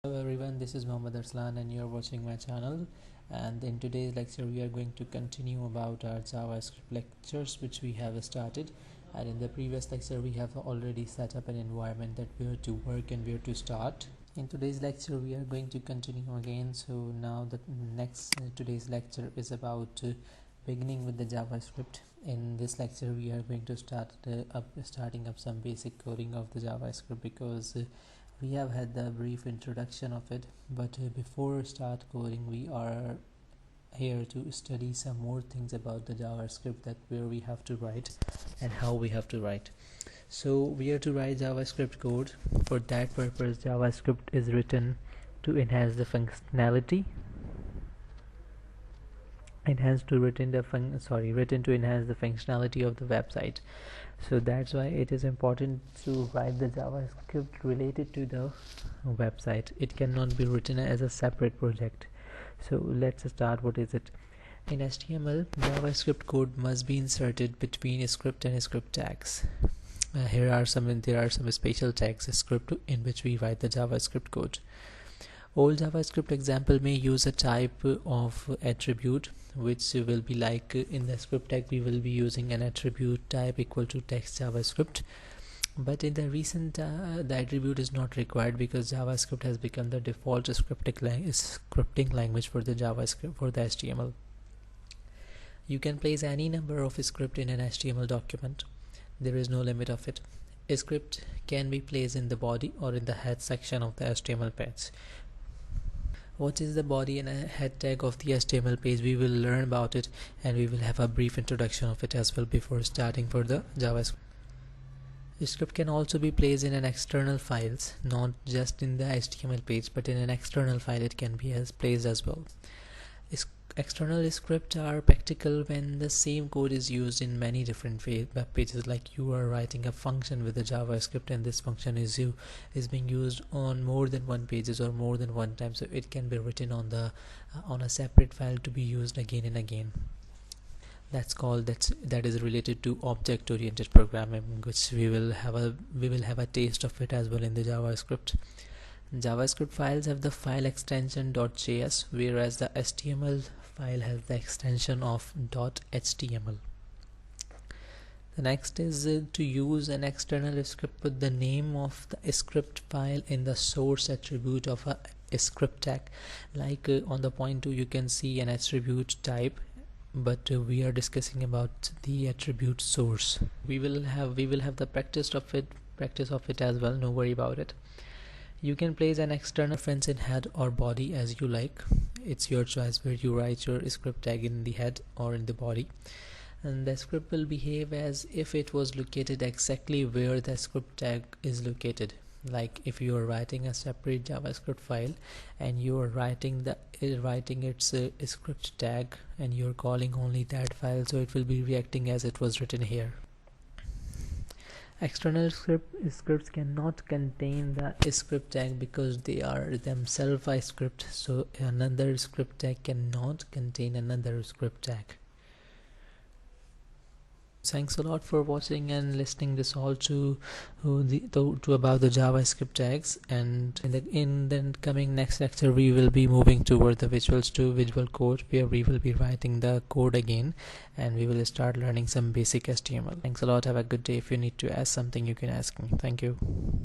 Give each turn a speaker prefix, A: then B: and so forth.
A: Hello everyone, this is Mohammad Arslan and you're watching my channel, and in today's lecture we are going to continue about our JavaScript lectures which we have started. And in the previous lecture we have already set up an environment that where to work and where to start. In today's lecture we are going to continue again. So now the today's lecture is about beginning with the JavaScript. In this lecture we are going to starting up some basic coding of the JavaScript because we have had the brief introduction of it, but before start coding we are here to study some more things about the JavaScript, that where we have to write and how we have to write. So we are to write JavaScript code. For that purpose JavaScript is written to enhance the functionality, written to enhance the functionality of the website. So that's why it is important to write the JavaScript related to the website. It cannot be written as a separate project. So let's start. What is it? In HTML, JavaScript code must be inserted between script and script tags. There are some special tags script in which we write the JavaScript code. All JavaScript example may use a type of attribute, which will be like in the script tag we will be using an attribute type equal to text JavaScript. But in the recent the attribute is not required because JavaScript has become the default scripting language for the JavaScript for the HTML. You can place any number of script in an HTML document. There is no limit of it. A script can be placed in the body or in the head section of the HTML page. What is the body and a head tag of the HTML page? We will learn about it and we will have a brief introduction of it as well before starting for the JavaScript. The script can also be placed in an external files, not just in the HTML page, but in an external file it can be placed as well. External scripts are practical when the same code is used in many different web pages, like you are writing a function with the JavaScript and this function is being used on more than one pages or more than one time, so it can be written on a separate file to be used again and again. That is related to object oriented programming, which we will have a taste of it as well in the JavaScript. JavaScript files have the file extension .js, whereas the HTML file has the extension of .html. The next is to use an external script with the name of the script file in the source attribute of a script tag. Like on the point 2 you can see an attribute type, but we are discussing about the attribute source. We will have the practice of it as well, no worry about it. You can place an external reference in head or body as you like. It's your choice where you write your script tag, in the head or in the body, and the script will behave as if it was located exactly where the script tag is located. Like if you are writing a separate JavaScript file and you are writing its script tag and you're calling only that file, so it will be reacting as it was written here. External scripts cannot contain the script tag because they are themselves a script, so another script tag cannot contain another script tag. Thanks a lot for watching and listening this all to about the JavaScript tags, and in the coming next lecture we will be moving toward the visuals to visual code, where we will be writing the code again and we will start learning some basic HTML. Thanks a lot, have a good day. If you need to ask something you can ask me. Thank you.